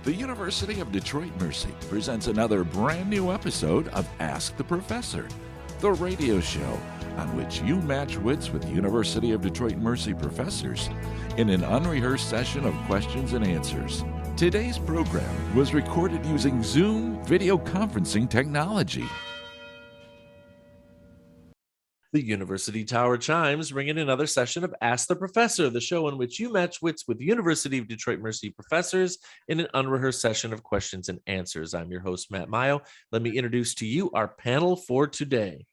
The University of Detroit Mercy presents another brand new episode of Ask the Professor, the radio show on which you match wits with University of Detroit Mercy professors in an unrehearsed session of questions and answers. Today's program was recorded using Zoom video conferencing technology. The University Tower chimes ring in another session of Ask the Professor, the show in which you match wits with University of Detroit Mercy professors in an unrehearsed session of questions and answers. I'm your host, Matt Mio. Let me introduce to you our panel for today.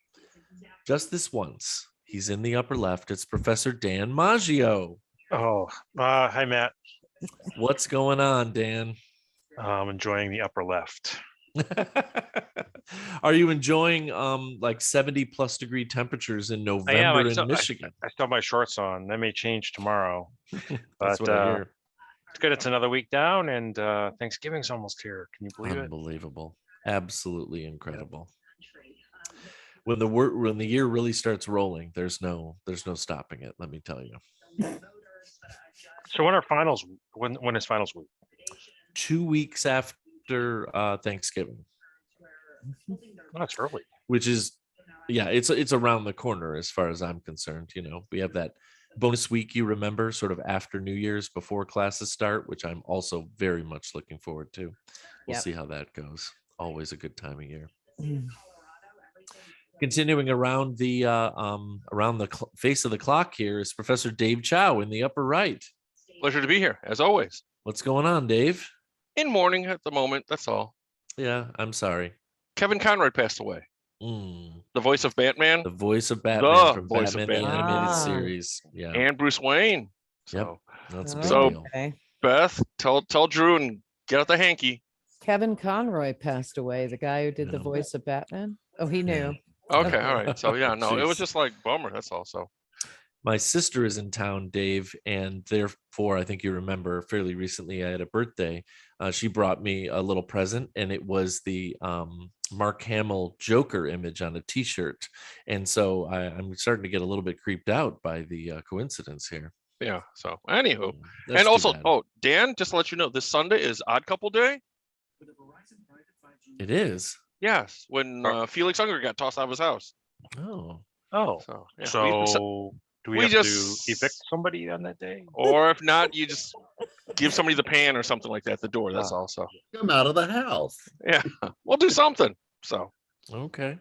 Just this once, he's in the upper left. It's Professor Dan Maggio. Hi, Matt. What's going on, Dan? I'm enjoying the upper left. Are you enjoying like 70 plus degree temperstemperatures in November in Michigan? I still have my shorts on. That may change tomorrow. That's what I hear. It's good. It's another week down, and Thanksgiving's almost here. Can you believe it? Unbelievable. Absolutely incredible. When the year really starts rolling, there's no stopping it, let me tell you. So when are finals? When is finals week? 2 weeks after Thanksgiving. Oh, that's early. Which is, yeah, it's around the corner as far as I'm concerned. You know, we have that bonus week, you remember, sort of after New Year's before classes start, which I'm also very much looking forward to. We'll see how that goes. Always a good time of year. Continuing around the face of the clock here is Professor Dave Chow in the upper right. Pleasure to be here, as always. What's going on, Dave? In mourning at the moment, that's all. Yeah, I'm sorry. Kevin Conroy passed away. The voice of Batman. The voice of Batman from voice Batman of the Batman. Animated Series. Yeah. And Bruce Wayne. Yep. That's a big So deal. Beth, tell Drew and get out the hanky. Kevin Conroy passed away, the guy who did the voice of Batman. Oh, he knew. Okay, all right. So yeah, no, it was Jeez. just like bummer, that's all. So My sister is in town, Dave, and therefore, I think you remember fairly recently I had a birthday. She brought me a little present, and it was the Mark Hamill Joker image on a T-shirt. And so I'm starting to get a little bit creeped out by the coincidence here. yeah. So anywho. That's And too also, bad. Dan, just to let you know, this Sunday is Odd Couple Day. It is. Yes, when Felix Unger got tossed out of his house. Oh, So yeah, So do we we have just- to evict somebody on that day? or if not, you just give somebody the pan or something like that at the door. That's all. So Come out of the house. yeah, we'll do something. So okay.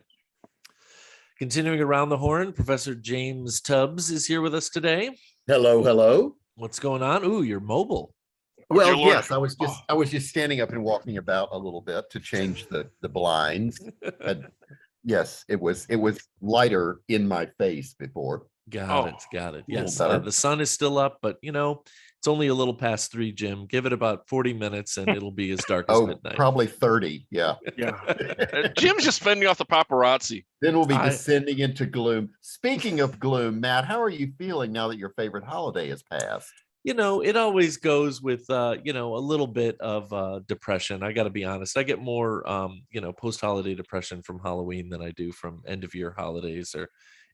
Continuing around the horn, Professor James Tubbs is here with us today. Hello, hello. What's going on? Ooh, you're mobile. Well, dear Lord. yes, I was just standing up and walking about a little bit to change the blinds. And yes, it was lighter in my face before. Got it. Yes, better. the sun is still up, but it's only a little past 3, Jim. Give it about 40 minutes and it'll be as dark as Oh, midnight. probably 30. Yeah. yeah, Jim's just fending off the paparazzi. Then we'll be I- descending into gloom. Speaking of gloom, Matt, how are you feeling now that your favorite holiday has passed? It always goes with a little bit of depression. I got to be honest. I get more post-holiday depression from Halloween than I do from end-of-year holidays or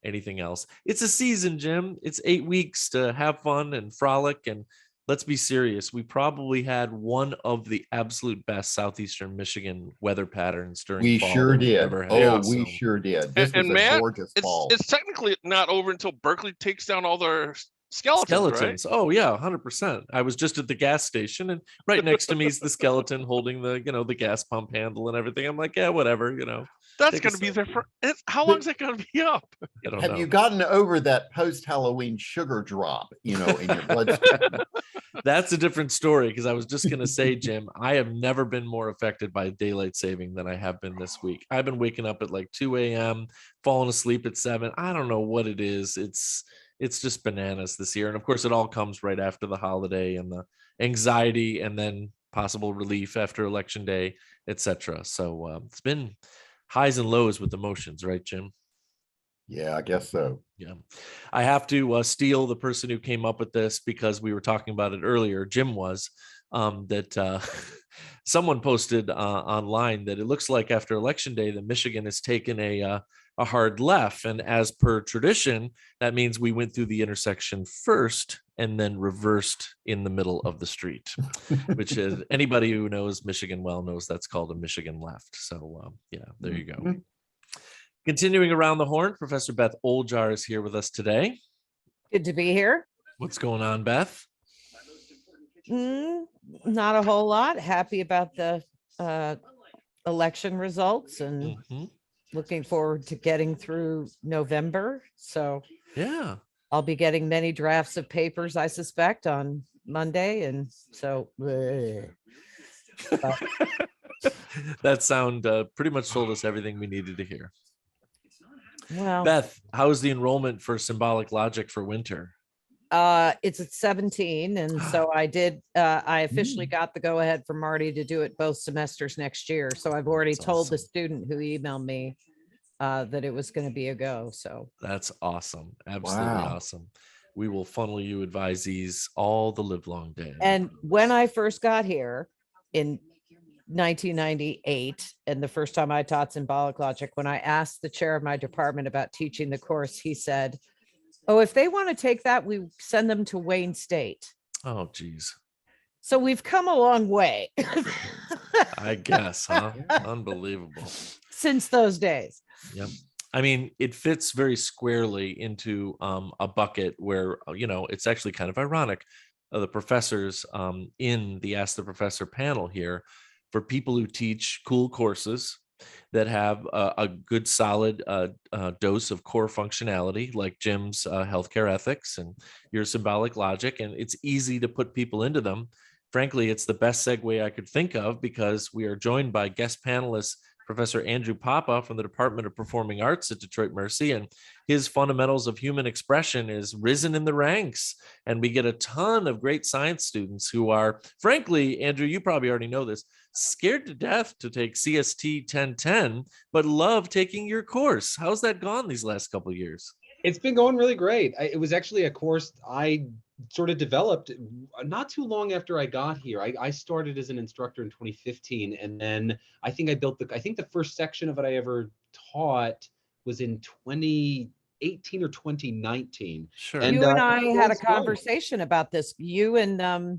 anything else. It's a season, Jim. It's 8 weeks to have fun and frolic. And let's be serious. We probably had one of the absolute best southeastern Michigan weather patterns during We fall sure that we've did. ever had. Oh, So, we sure did. This And was a Matt, gorgeous fall. It's technically not over until Berkeley takes down all their skeletons. Right? Oh yeah, 100%. I was just at the gas station, and right next to me is the skeleton holding the gas pump handle and everything. I'm like, yeah, whatever. That's Take a going to be there second. for. How long is that going to be up? I don't Have know. you gotten over that post-Halloween sugar drop, in your bloodstream? That's a different story, because I was just going to say, Jim, I have never been more affected by daylight saving than I have been this week. I've been waking up at like 2 a.m., falling asleep at 7. I don't know what it is. It's just bananas this year. And of course, it all comes right after the holiday and the anxiety and then possible relief after Election Day, etc. So it's been highs and lows with emotions, right, Jim? Yeah, I guess so. Yeah. I have to steal the person who came up with this, because we were talking about it earlier. Jim was that someone posted online that it looks like after Election Day, that Michigan has taken a hard left. And as per tradition, that means we went through the intersection first and then reversed in the middle of the street, which is, anybody who knows Michigan well knows that's called a Michigan left. So yeah, there you go. Continuing around the horn, Professor Beth Oljar is here with us today. Good to be here. What's going on, Beth? Not a whole lot. Happy about the election results and looking forward to getting through November. So yeah, I'll be getting many drafts of papers, I suspect, on Monday. And so that sound pretty much told us everything we needed to hear. well, Beth, how is the enrollment for symbolic logic for winter? it's at 17. And so I officially got the go ahead from Marty to do it both semesters next year. So I've already That's told the awesome. student who emailed me that it was going to be a go. So That's awesome. Absolutely Wow. awesome. We will funnel you advisees all the live long day. And when I first got here in 1998, and the first time I taught symbolic logic, when I asked the chair of my department about teaching the course, he said, "Oh, if they want to take that, we send them to Wayne State." Oh, geez. So we've come a long way I guess, huh? Unbelievable. since those days. Yep. I mean, it fits very squarely into a bucket where, it's actually kind of ironic. The professors in the Ask the Professor panel here, for people who teach cool courses that have a good solid dose of core functionality, like Jim's healthcare ethics and your symbolic logic, and it's easy to put people into them. Frankly, it's the best segue I could think of, because we are joined by guest panelist Professor Andrew Papa from the Department of Performing Arts at Detroit Mercy, and his Fundamentals of Human Expression is risen in the ranks. And we get a ton of great science students who are, frankly, Andrew, you probably already know this, scared to death to take CST 1010, but love taking your course. How's that gone these last couple of years? It's been going really great. It was actually a course I sort of developed not too long after I got here. I started as an instructor in 2015, and then I think the first section of it I ever taught was in 2018 or 2019. Sure. And, You and I had a it's fun. conversation about this. You and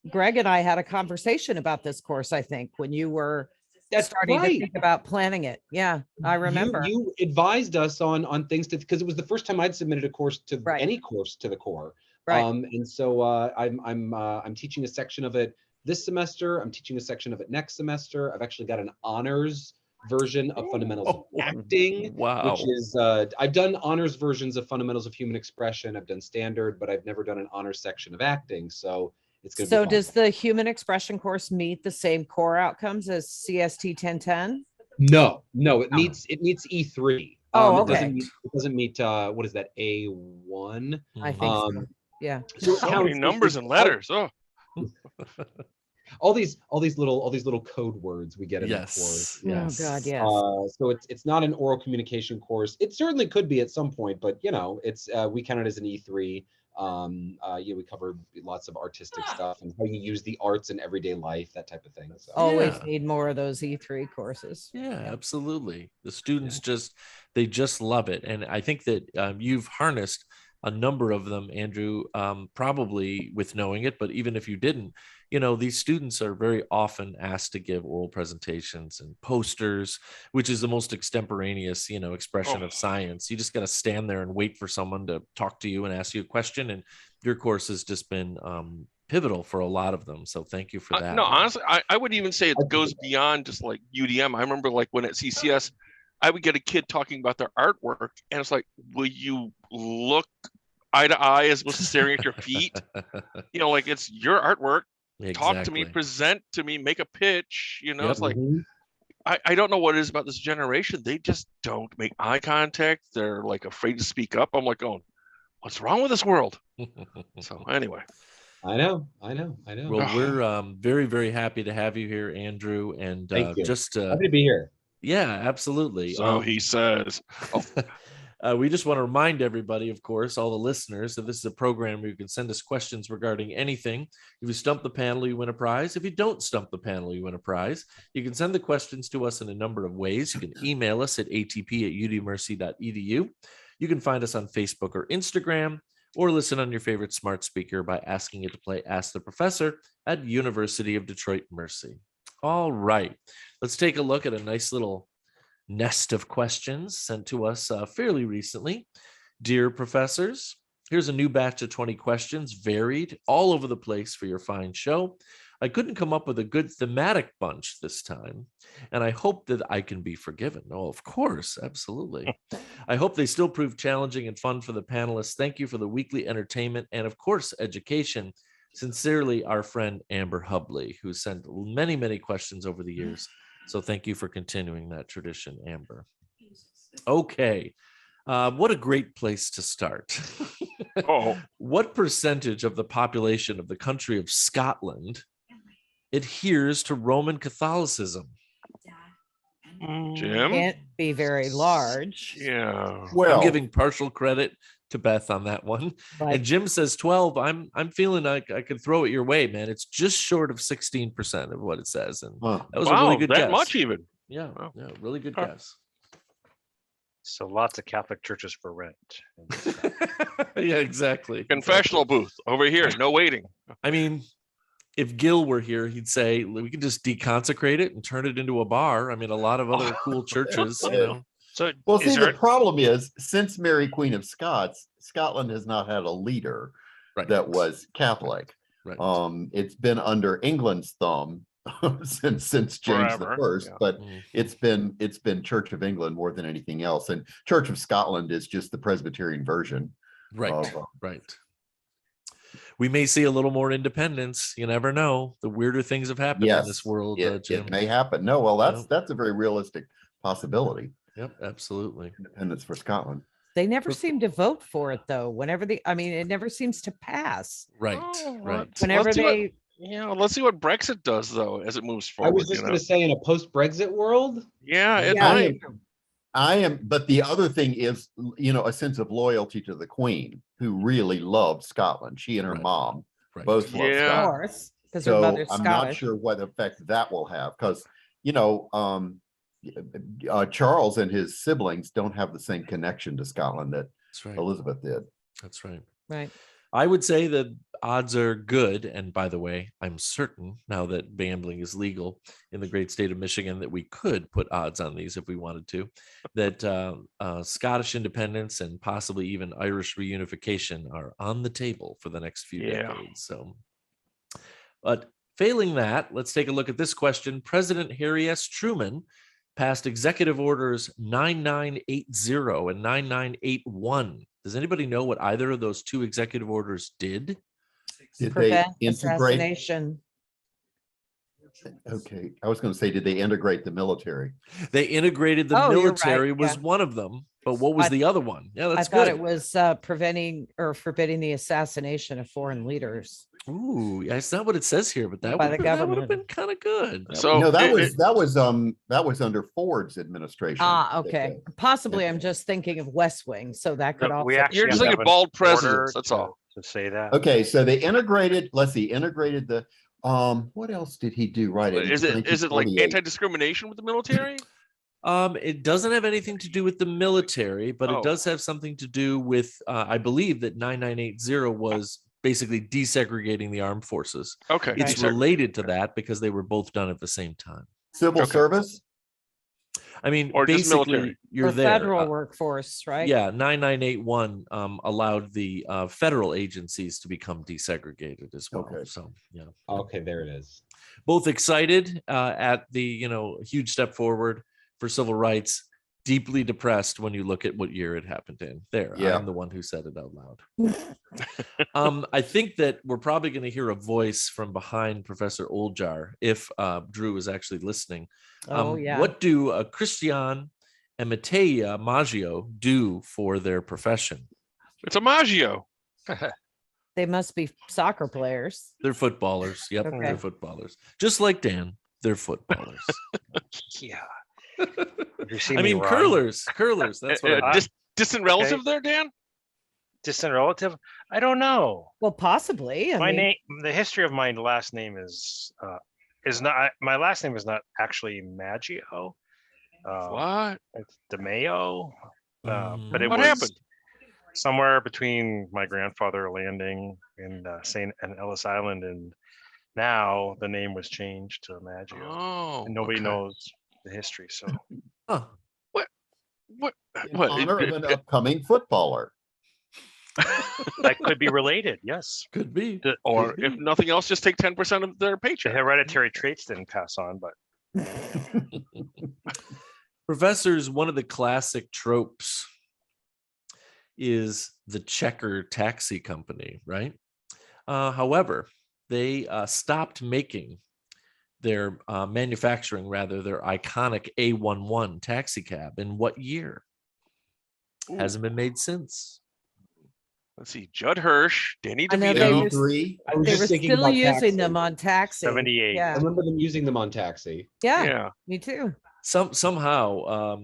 Greg and I had a conversation about this course, I think, when you were That's starting right. to think about planning it. Yeah, I remember. You advised us on things to, because it was the first time I'd submitted a course to Right. any course to the core. Right. And so I'm teaching a section of it this semester. I'm teaching a section of it next semester. I've actually got an honors version of Fundamentals of Acting, Wow. which is I've done honors versions of Fundamentals of Human Expression. I've done standard, but I've never done an honors section of acting. So it's going to be So fun. does the human expression course meet the same core outcomes as CST 1010? No, it meets E3. Oh, It okay. doesn't meet what is that, A1? I think so. Um, Yeah. So, So many numbers and letters. Oh, all these little code words we get in the course. Yes. Oh God, yes. So it's not an oral communication course. It certainly could be at some point, but it's we count it as an E3. We cover lots of artistic stuff and how you use the arts in everyday life, that type of thing. So. Always Yeah. need more of those E3 courses. Yeah, absolutely. The students just love it. And I think that you've harnessed a number of them, Andrew, probably with knowing it, but even if you didn't, these students are very often asked to give oral presentations and posters, which is the most extemporaneous, expression of science. You just got to stand there and wait for someone to talk to you and ask you a question. And your course has just been pivotal for a lot of them. So thank you for that. no, honestly, I would even say it goes beyond just like UDM. I remember like when at CCS, I would get a kid talking about their artwork, and it's like, will you look eye to eye as opposed to staring at your feet? Like it's your artwork. Talk to me, present to me, make a pitch. It's like, I don't know what it is about this generation. They just don't make eye contact. They're like afraid to speak up. I'm like going, what's wrong with this world? So anyway. I know. Well, we're very, very happy to have you here, Andrew. And Thank you. just Happy to be here. yeah, absolutely. So he says. We just want to remind everybody, of course, all the listeners, that this is a program where you can send us questions regarding anything. If you stump the panel, you win a prize. If you don't stump the panel, you win a prize. You can send the questions to us in a number of ways. You can email us at atp@udmercy.edu. You can find us on Facebook or Instagram, or listen on your favorite smart speaker by asking it to play Ask the Professor at University of Detroit Mercy. All right, let's take a look at a nice little nest of questions sent to us fairly recently. Dear professors, here's a new batch of 20 questions, varied all over the place for your fine show. I couldn't come up with a good thematic bunch this time, and I hope that I can be forgiven. Oh, of course, absolutely. I hope they still prove challenging and fun for the panelists. Thank you for the weekly entertainment and, of course, education. Sincerely, our friend Amber Hubley, who sent many, many questions over the years. So thank you for continuing that tradition, Amber. Okay. What a great place to start. Oh, What percentage of the population of the country of Scotland adheres to Roman Catholicism? Jim? Can't be very large. Yeah. Well, I'm giving partial credit to Beth on that one. But And Jim says 12. I'm feeling like I could throw it your way, man. It's just short of 16% of what it says. And huh. that was a Wow, really good that guess. much even. Yeah, Wow. yeah, really good Huh. guess. so lots of Catholic churches for rent. Yeah, exactly. Confessional booth over here. No waiting. I mean, if Gil were here, he'd say we could just deconsecrate it and turn it into a bar. I mean, a lot of other cool churches, you know. So Well, is see, there, the problem is, since Mary Queen of Scots, Scotland has not had a leader Right. that was Catholic. Right. It's been under England's thumb since James the Forever, First, yeah. but Mhm. it's been Church of England more than anything else, and Church of Scotland is just the Presbyterian version. Right. of, Right. We may see a little more independence. You never know. The weirder things have happened in this yes, world, Jim. it may happen. No, well, Yeah. that's a very realistic possibility. Yep, absolutely. Independence for Scotland. they never Prof- seem to vote for it, though. Whenever it never seems to pass. Right. Oh, Right. Whenever Let's see what- they, Yeah, let's see what Brexit does though as it moves I forward. was just going to say, in a post-Brexit world, Yeah, it Yeah. might. I am, but the other thing is, a sense of loyalty to the Queen, who really loved Scotland. She and her Right. mom Right. both love Yeah. of Scotland. course, because her So mother's I'm not Scottish. sure what effect that will have, because Charles and his siblings don't have the same connection to Scotland that That's right. Elizabeth did. That's right. Right. I would say that odds are good. And by the way, I'm certain now that gambling is legal in the great state of Michigan that we could put odds on these if we wanted to, that Scottish independence and possibly even Irish reunification are on the table for the next few Yeah. decades. So, but failing that, let's take a look at this question. President Harry S. Truman passed Executive Orders 9980 and 9981. Does anybody know what either of those two executive orders did? Did Prevent they integrate? assassination. Okay, I was going to say, did they integrate the military? They integrated the Oh, you're right, military was yeah. one of them, but what was I- the other one? Yeah, I that's thought good. it was preventing or forbidding the assassination of foreign leaders. Ooh, yeah, it's not what it says here, but that By would the that would have government. been kind of good. So No, that it- was under Ford's administration. Okay. Possibly I'm just thinking of West Wing, so that could No, also. we actually You're just have thinking an bald order presidents, that's all. to say that. Okay, so they integrated. Let's see, integrated the. What else did he do? Right? in Is it like 1948? anti-discrimination with the military? It doesn't have anything to do with the military, but Oh. it does have something to do with, I believe that 9980 was basically desegregating the armed forces. Okay. It's desegregate. related to that because they were both done at the same time. Civil Okay. service? I mean, Or just basically, military. you're For there. federal workforce, right? Yeah, 9981 allowed the federal agencies to become desegregated as well. Okay. So, yeah, okay, there it is. both excited at the huge step forward for civil rights. Deeply depressed when you look at what year it happened in. There, Yeah. I'm the one who said it out loud. I think that we're probably going to hear a voice from behind Professor Oljar if Drew is actually listening. Oh, yeah. What do Christian and Maggio do for their profession? It's a Maggio. They must be soccer players. They're footballers. Yep, Okay. they're footballers. Just like Dan, they're footballers. Yeah. If you see I me mean, run, curlers. That's what I mean. distant relative there, Dan? Distant relative? I don't know. Well, possibly. I My mean, name, the history of my last name is not. My last name is not actually Maggio. What? It's DeMeo. But it What was happened? somewhere between my grandfather landing in St. and Ellis Island, and now the name was changed to Maggio. Oh, And nobody okay. knows the history. So Huh. What? In What? honor of an upcoming footballer. that could be related. Yes. Could be. Or Could if be. nothing else, just take 10% of their The paycheck. hereditary traits didn't pass on, but Professors, one of the classic tropes is the checker taxi company, right? However, they stopped making their manufacturing, rather, their iconic A11 taxi cab. In what year? Ooh. Hasn't been made since. Let's see. Judd Hirsch, Danny I know DeVito. 83. I was they just were thinking still about using Taxi. them on Taxi. 78. I Yeah. remember them using them on Taxi. Yeah. Yeah. Me too. Somehow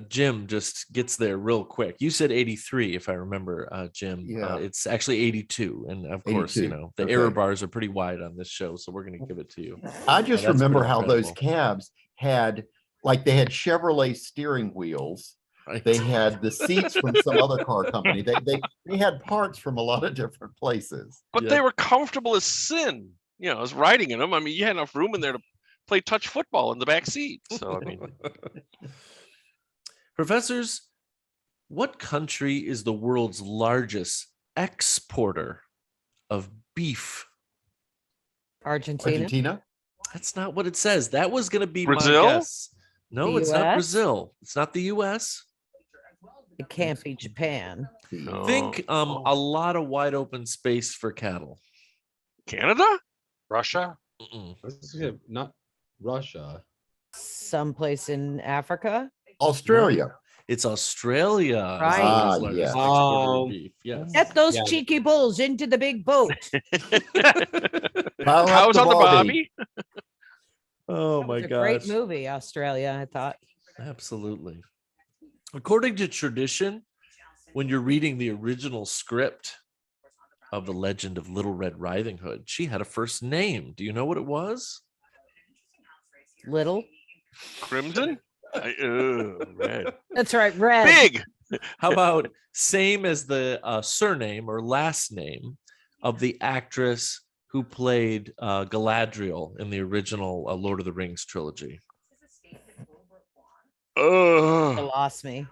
Jim just gets there real quick. You said 83, if I remember, Jim. Yeah. It's actually 82, and of course, 82. the Okay. error bars are pretty wide on this show, so we're going to give it to you. I just that's remember pretty how those incredible. cabs had, like, they had Chevrolet steering wheels. Right? They had the seats from some other car company. They had parts from a lot of different places. But Yeah. they were comfortable as sin. As riding in them. I mean, you had enough room in there to play touch football in the back seat. So, I mean, Professors, what country is the world's largest exporter of beef? Argentina. Argentina? That's not what it says. That was going to be Brazil? my guess. No, The it's not US? Brazil. It's not the US. It can't be Japan. Think a oh, lot of wide open space for cattle. Canada? Russia. Mm-mm. This is not Russia. Someplace in Africa. Australia. It's Australia. is the Right. world's Ah, largest yes. exporter Oh. of beef. Yes. Get those Yeah. cheeky bulls into the big boat. Power up Cows the on the Barbie. Bobby? Oh That my was a gosh. great movie, Australia, I thought. Absolutely. According to tradition, when you're reading the original script of The Legend of Little Red Riding Hood, she had a first name. Do you know what it was? Little. Crimson? Red. That's right, red. Big. How about same as the surname or last name of the actress who played Galadriel in the original Lord of the Rings trilogy? You Ugh. lost me.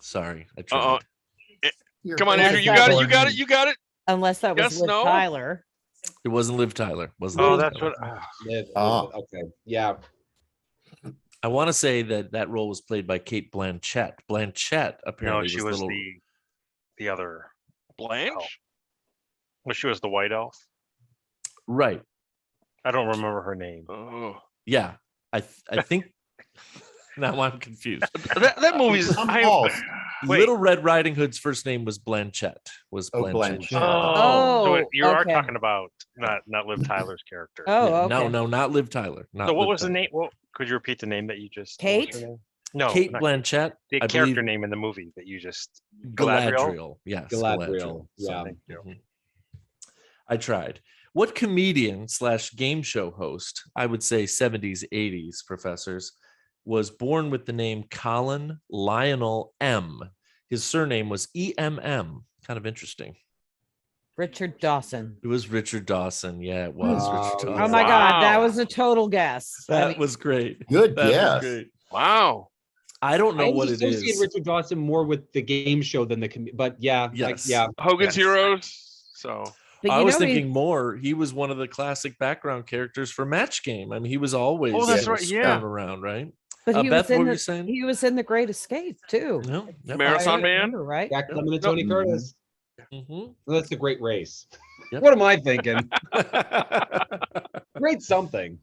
Sorry, I Uh-oh. tried. Your Come on, Unless Andrew. You that got it. was- You got it. You got it. Unless that was Yes, Liv no? Tyler. It wasn't Liv Tyler. Wasn't Oh, Liv that's Tyler. what. Liv, Ah. Okay. Yeah. I want to say that role was played by Kate Blanchett. Blanchett apparently No, she was the other. Blanche? Well, she was the white elf. right. I don't remember her name. Oh. Yeah, I think now I'm confused. That movie's. I'm lost. Wait. Little Red Riding Hood's first name was Blanchett. Oh, Blanchett. Oh, so you are okay. talking about not Liv Tyler's character. Oh, Yeah, okay. No, not Liv Tyler. Not So what Liv was the Tyler. name? Well, could you repeat the name that you just? Kate? what was her name? No, Kate not Blanchett. the I character believe name in the movie that you just. Galadriel. Yes, Galadriel, yeah. Thank you. Mhm. I tried. What comedian / game show host, I would say 70s, 80s, professors, was born with the name Colin Lionel M? His surname was EMM. Kind of interesting. Richard Dawson. It was Richard Dawson. Yeah, it was Richard Oh, Dawson. Oh my God, that Wow. was a total guess. I That mean, was great. Good That was guess. great. Wow. I don't know I what it associate is. Richard Dawson more with the game show than but yeah, Yes. yeah. Hogan's Yes. Heroes. So. but I you was know, thinking more. He was one of the classic background characters for Match Game. I mean, he was always Oh, that's right, screwing yeah. around, right? but he Beth, was in what were the, you saying? he was in the Great Escape too. No. Yep. Marathon I Man. remember, right? Jack Yep. Lemmon and No. Tony Curtis. Mhm. Well, that's a great race. Yep. What am I thinking? Great something.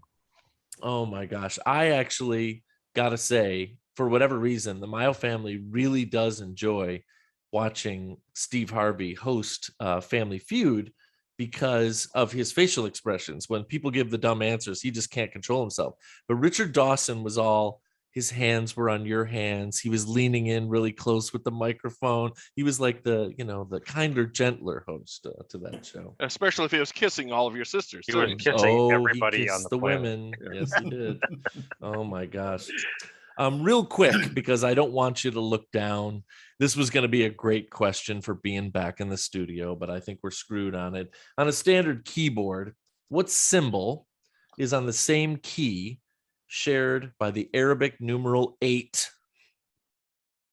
Oh my gosh. I actually got to say, for whatever reason, the Mio family really does enjoy watching Steve Harvey host Family Feud because of his facial expressions. When people give the dumb answers, he just can't control himself. But Richard Dawson was all his hands were on your hands. He was leaning in really close with the microphone. He was like the kinder, gentler host to that show. Especially if he was kissing all of your sisters. He was too. kissing He everybody on kissed the planet. women. Yes, he did. Oh my gosh. Real quick, because I don't want you to look down. This was going to be a great question for being back in the studio, but I think we're screwed on it. On a standard keyboard, what symbol is on the same key shared by the Arabic numeral 8?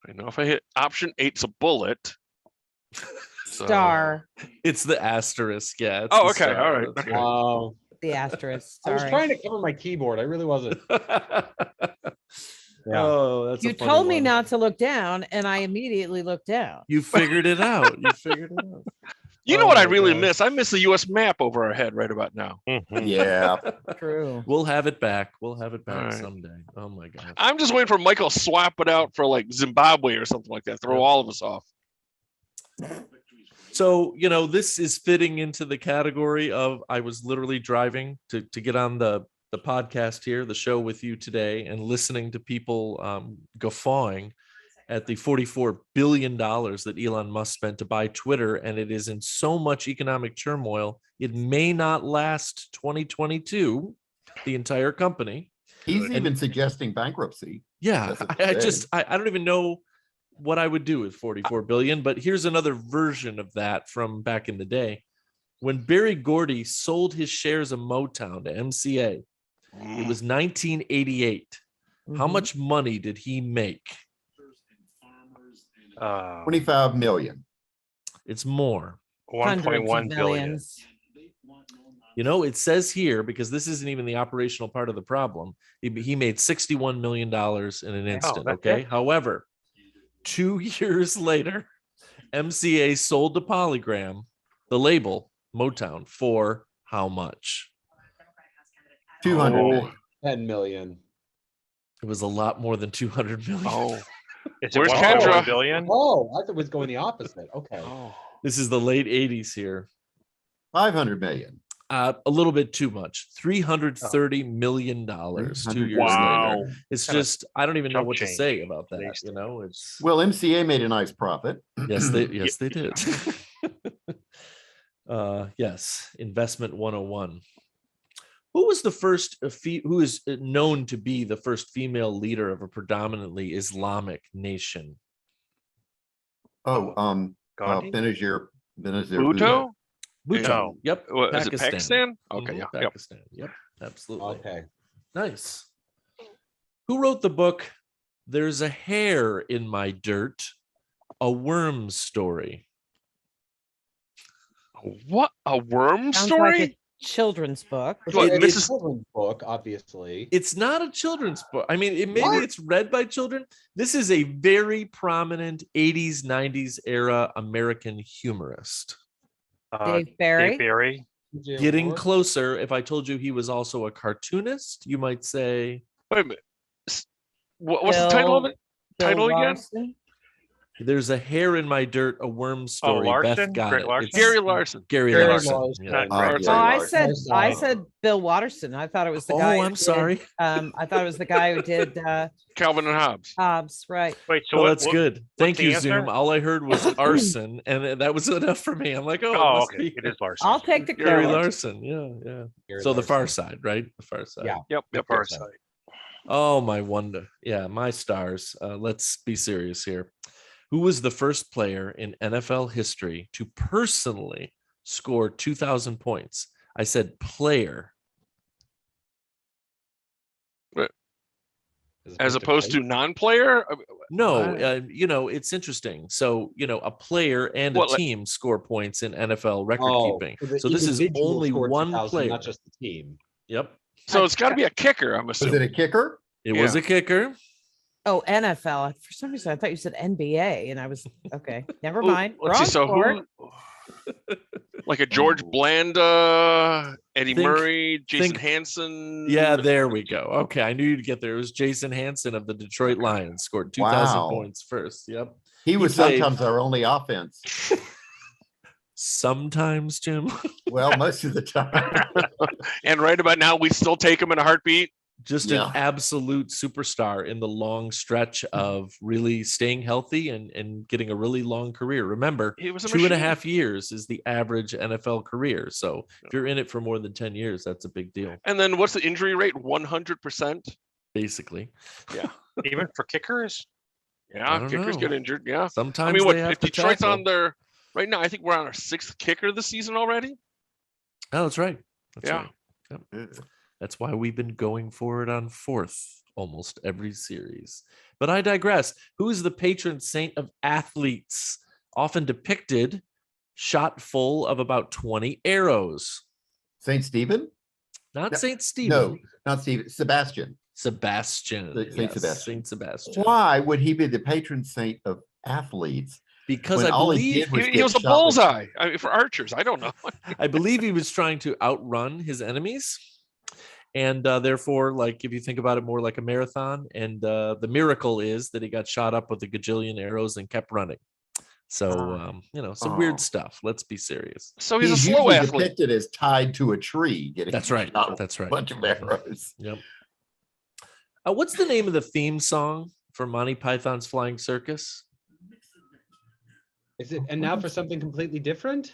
I know if I hit option 8's a bullet. Star. It's the asterisk. Yeah. It's Oh, the okay, star. all right, That's okay. Oh, The asterisk. I was Sorry. trying to cover my keyboard. I really wasn't. Yeah. Oh, that's You a funny told me one. not to look down, and I immediately looked down. You figured it out. You figured it out. You know Oh what I my really God. miss? I miss the U.S. map over our head right about now. Yeah. True. We'll have it back. We'll have it back All right. someday. Oh my gosh. I'm just waiting for Michael to swap it out for like Zimbabwe or something like that. Throw all of us off. So, this is fitting into the category of I was literally driving to get on the podcast here, the show with you today, and listening to people guffawing at the $44 billion that Elon Musk spent to buy Twitter. And it is in so much economic turmoil, it may not last 2022, the entire company. He's even suggesting bankruptcy. Yeah, That's what I it just, says. I don't even know what I would do with 44 billion, but here's another version of that from back in the day. When Berry Gordy sold his shares of Motown to MCA, it was 1988. How Mhm. much money did he make? 25 million. It's more. Hundreds of 1.1 billion. millions. It says here, because this isn't even the operational part of the problem, he made $61 million in an instant. that's Okay. it? However, 2 years later, MCA sold to Polygram, the label Motown, for how much? 200 Oh. million. 10 million. It was a lot more than 200 million. Oh, Is it Where's 1.1 Kendra? billion? Oh, I thought it was going the opposite. Okay. oh. This is the late 80s here. 500 million. A little bit too much. $330 million 2 years Wow. later. It's Kinda just, I don't even know chump what to change say about that. today's It's Well, MCA made a nice profit. yes, they did. Yes, investment 101. Who was the first who is known to be the first female leader of a predominantly Islamic nation? Oh, Gandhi? Benazir Bhutto? Bhutto. No. Yep. What, is it Pakistan? Okay, Mhm, yeah. Yep. Pakistan. Yep. Absolutely. Okay. Nice. Who wrote the book There's a Hair in My Dirt, a Worm Story? What, a worm Sounds story? like a children's book. What, It's a Mrs. children's book, obviously. It's not a children's book. I mean, maybe What? it's read by children. This is a very prominent 80s, 90s era American humorist. Dave Barry. Dave Barry. TJ Getting O'Rourke? closer, if I told you he was also a cartoonist, you might say Wait a minute. What's the title of it? Bill Title again? Larson. There's a Hair in My Dirt, a Worm Story. Beth Larson? got Greg it. Larson? It's Gary Larson. Gary Gary Larson. Larson. Yeah. Not Gary Oh, I Larson. said Bill Watterson. I thought it was the Oh, guy. who I'm did, sorry. I thought it was the guy who did Calvin and Hobbes. Hobbs. Right. Wait, so Well, what, that's what- good. Thank the you, answer? Zoom. All I heard was arson, and that was enough for me. I'm like, oh, it Oh, must okay. be It is Larson. I'll take the Gary credit. Larson. Yeah. Gary So the Far Larson. Side, right? The Far Side. Yeah. Yep. The Yep. far so. side. Oh, my wonder. Yeah, my stars. Let's be serious here. Who was the first player in NFL history to personally score 2,000 points? I said player. As opposed to non-player. No, What? it's interesting. So, a player and a What, like- team score points in NFL record Oh, keeping. the So this is individual only scored one 2,000, player. not just the team. Yep. So it's got to be a kicker. I'm Was it assuming. a kicker? It was Yeah. a kicker. Oh, NFL. For some reason, I thought you said NBA, and I was okay. Never Ooh, mind. let's see. Wrong So sport. who? Like a George Blanda, Eddie Think- Murray, Jason think- Hansen. Yeah, there we go. Okay, I knew you'd get there. It was Jason Hansen of the Detroit Lions scored 2,000 Wow. points first. Yep. He was played- sometimes our only offense. Sometimes, Jim. Well, most of the time. And right about now, we still take him in a heartbeat. just Yeah. an absolute superstar in the long stretch of really staying healthy and getting a really long career. Remember, He was a 2.5 machine. years is the average NFL career. So if you're in it for more than 10 years, that's a big deal, And then what's the injury rate? 100%. basically. Yeah. Even for kickers? I Yeah. don't Kickers know. get injured. Yeah. Sometimes I mean, what they have if to Detroit's tackle. on their right now? I think we're on our 6th kicker this season already. Oh, that's right. That's Yeah. right. Yep. That's why we've been going for it on 4th almost every series. But I digress. Who is the patron saint of athletes? Often depicted shot full of about 20 arrows. Saint Stephen? Not No, Saint Stephen. No, not Stephen. Sebastian. Sebastian. Saint Yes, Sebastian. Saint Sebastian. Why would he be the patron saint of athletes? Because when I all he believe did He was a get shot with- bullseye. I mean, for archers. I don't know. I believe he was trying to outrun his enemies. And therefore, like, if you think about it more like a marathon, and the miracle is that he got shot up with a gajillion arrows and kept running. So, some weird stuff. Let's be serious. So he's a He's slow usually athlete. depicted as tied to a tree, getting That's right. shot with That's a right. bunch of arrows. Yep. What's the name of the theme song for Monty Python's Flying Circus? Is it? And now for something completely different.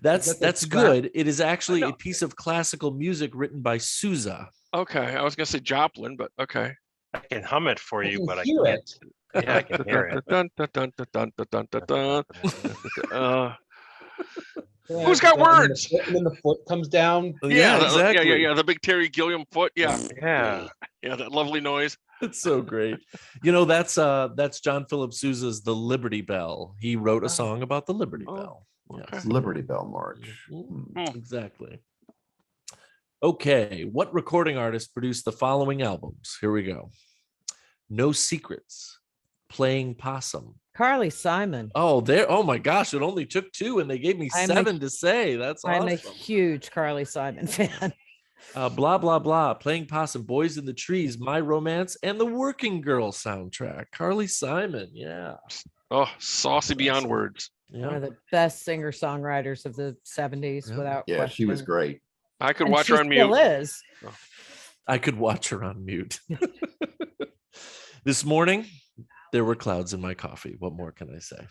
That's that the that's scrap? good. It is actually know. a piece of classical music written by Sousa. Okay. I was going to say Joplin, but okay. I can hum it for I you, can but I hear can't. it. Yeah, I can hear it. Dun, dun, dun, dun, dun, dun, dun, dun, dun. Who's got And then the words? foot- And then the foot comes down. Yeah, exactly. Yeah. The big Terry Gilliam foot. Yeah. Yeah. Yeah. That lovely noise. It's so great. That's John Philip Sousa's The Liberty Bell. He wrote a song about the Liberty Oh, Bell. okay. Liberty Bell March. Mhm. Exactly. Okay, what recording artist produced the following albums? Here we go. No Secrets, Playing Possum. Carly Simon. Oh my gosh, it only took 2 and they gave me I'm a- 7 to say. That's I'm a awesome. huge Carly Simon fan. Blah blah blah, Playing Possum, Boys in the Trees, My Romance, and the Working Girl soundtrack. Carly Simon, yeah. Oh, saucy beyond words. One Yeah. of the best singer-songwriters of the 70s, Yeah. without Yeah, she was question. great. I could And watch she her on still mute. is. I could watch her on mute. This morning, there were clouds in my coffee. What more can I say?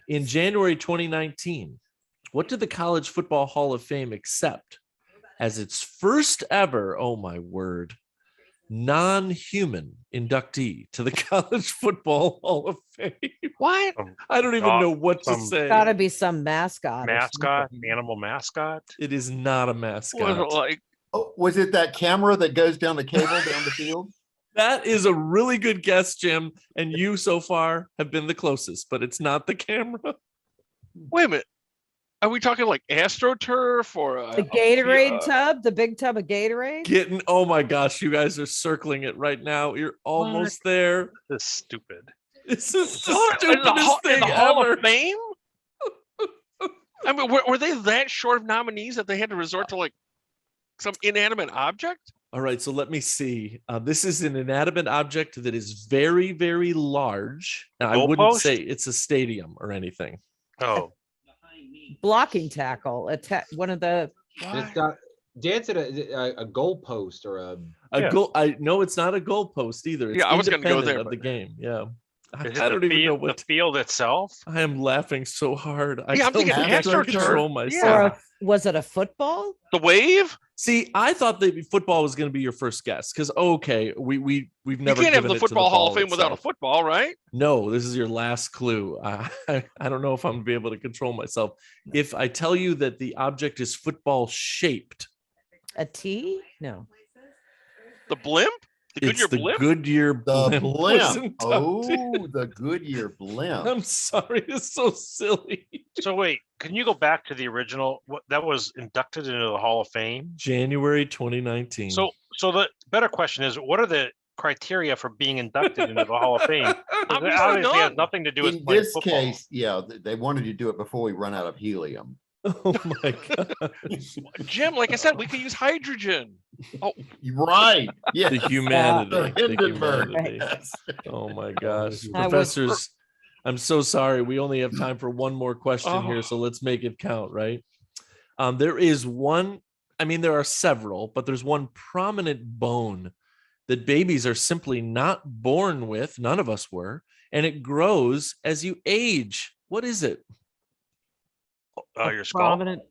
In January 2019, what did the College Football Hall of Fame accept as its first ever, oh my word, non-human inductee to the College Football Hall of Fame? What? I don't even know what to some say. Gotta be some mascot. or Mascot, something. animal mascot. It is not a Was mascot. it like? Oh, was it that camera that goes down the cable down the field? That is a really good guess, Jim. And you so far have been the closest, but it's not the camera. Wait a minute. Are we talking like AstroTurf or The Gatorade tub, the big tub of Gatorade. Oh my gosh, you guys are circling it right now. You're almost there. This is stupid. This is the What? In the stupidest Hall- thing in the Hall ever. of Fame? I mean, were they that short of nominees that they had to resort to like some inanimate object? All right, so let me see. This is an inanimate object that is very, very large. Now, I wouldn't Goalpost? say it's a stadium or anything. Oh, Blocking tackle. One of the And it's got Dan said a goal post or a A Yeah. goal. No, it's not a goalpost either. It's Yeah, I was gonna go independent there, of the but- game. Yeah. I is it don't the even know field, what the field itself? I am laughing so hard. I Yeah, I'm don't thinking know how to AstroTurf. control or myself. was it a football? The Wave? See, I thought that football was going to be your first guess because we've You never can't have given the it to Football Hall of ball Fame without a itself. football, right? No, this is your last clue. I don't know if I'm gonna be able to control myself. If I tell you that the object is football shaped, A T? No. The blimp? The it's Goodyear the blimp? Goodyear The blimp. was blimp. inducted. Oh, the Goodyear blimp. I'm sorry, it's so silly. So wait, can you go back to the original? What that was inducted into the Hall of Fame? January 2019. So the better question is, what are the criteria for being inducted into the Hall of Fame? 'Cause it Obviously obviously has none. nothing to do with In playing this football. case, yeah, they wanted to do it before we run out of helium. oh my god, Jim, like I said, we could use hydrogen. Right. Yeah. the humanity. The the Hindenburg. humanity. Yes. Oh my gosh, I was- professors. I'm so sorry. We only have time for one more question here, so let's make it count, right? There is one. I mean, there are several, but there's one prominent bone that babies are simply not born with. None of us were. And it grows as you age. What is it? Your skull. Prominent.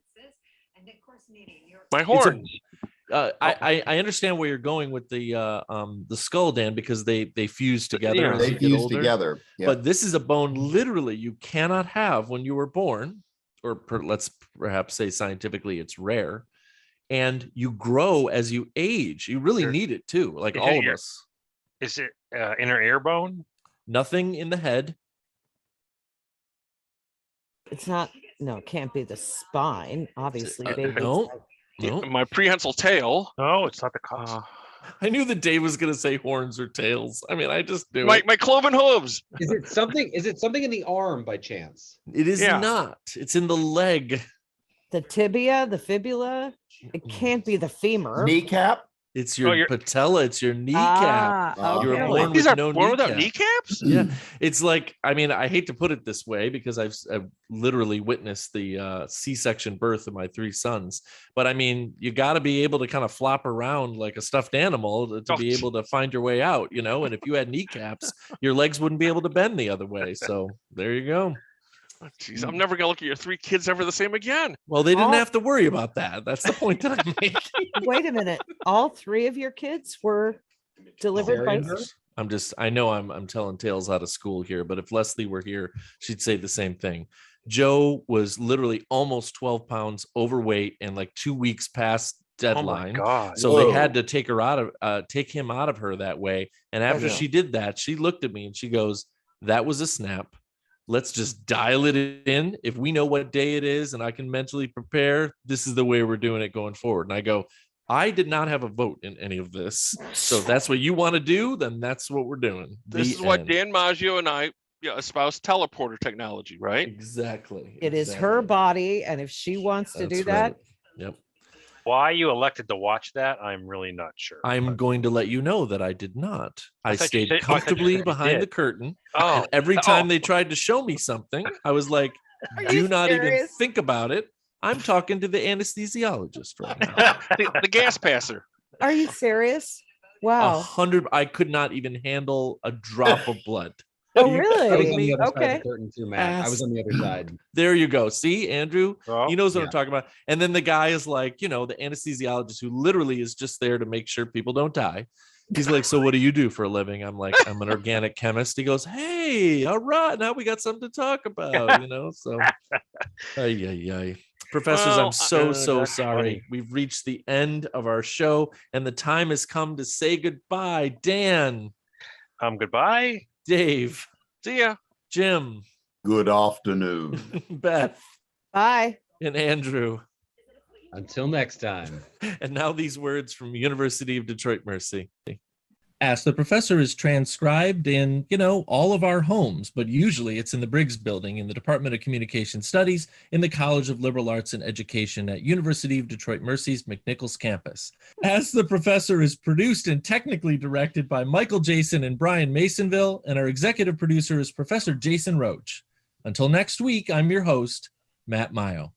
My It's horns. I understand where you're going with the skull, Dan, because they fuse together Yeah. as They you get fuse older. together. Yeah. But this is a bone literally you cannot have when you were born, or let's perhaps say scientifically it's rare, and you grow as you age. You really Sure. need it too, like Is all it of your- us. Is it inner ear bone? Nothing in the head. It's not, no, it can't be the spine. Obviously, babies. no. have- No, My prehensile tail. No, it's not the cause. I knew that Dave was going to say horns or tails. I mean, I just knew My it. cloven hooves. Is it something in the arm by chance? It is Yeah. not. It's in the leg. The tibia, the fibula. It can't be the femur. Kneecap. It's your you're- patella. It's your kneecap. Ah, You were okay. born These with are no born without kneecap. kneecaps. Yeah, it's like, I mean, I hate to put it this way because I've literally witnessed the C-section birth of my 3 sons, but I mean, you got to be able to kind of flop around like a stuffed animal to be able to find your way out, you know. And if you had kneecaps, your legs wouldn't be able to bend the other way. So there you go. Jeez, I'm never gonna look at your 3 kids ever the same again. Well, they didn't Oh. have to worry about that. That's the point that I'm making. Wait a minute. All 3 of your kids were delivered by. Cesarean birth? I know I'm telling tales out of school here, but if Leslie were here, she'd say the same thing. Joe was literally almost 12 pounds overweight and like 2 weeks past Oh my deadline. God. So they Whoa. had to take him out of her that way. And after Yeah. she did that, she looked at me and she goes, "That was a snap. Let's just dial it in. If we know what day it is and I can mentally prepare, this is the way we're doing it going forward." And I go, I did not have a vote in any of this. So if that's what you want to do, then that's what we're doing. This The is why end. Dan Maggio and I espouse teleporter technology, right? Exactly. It is her exactly. body, and if she wants to do That's that, right. Yep. Why you elected to watch that, I'm really not sure. I'm going to let you know that I did not. I thought you stayed said- I thought you comfortably said you behind the did. curtain. Oh, And every time they tried to show me something, I was like, Are do you not even serious? think about it. I'm talking to the anesthesiologist right now. The gas passer. are you serious? A Wow. 100, I could not even handle a drop of blood. Oh, I was on really? the other side of Okay. the curtain too, Matt. I was on the other side. There you go. See, Andrew, Well, he knows what yeah. I'm talking about. And then the guy is like, you know, the anesthesiologist who literally is just there to make sure people don't die. He's like, "So what do you do for a living?" I'm like, "I'm an organic chemist." He goes, "Hey, all right, now we got something to talk about," you know. So, ay. Professors, Well, I'm so that's sorry. funny. We've reached the end of our show, and the time has come to say goodbye. Dan, goodbye. Dave, See ya. Jim, Good afternoon. Beth, Bye. and Andrew. Until next time. And now these words from University of Detroit Mercy. Ask the Professor is transcribed in, all of our homes, but usually it's in the Briggs Building in the Department of Communication Studies in the College of Liberal Arts and Education at University of Detroit Mercy's McNichols campus. Ask the Professor is produced and technically directed by Michael Jason and Brian Masonville, and our executive producer is Professor Jason Roach. Until next week, I'm your host, Matt Mio.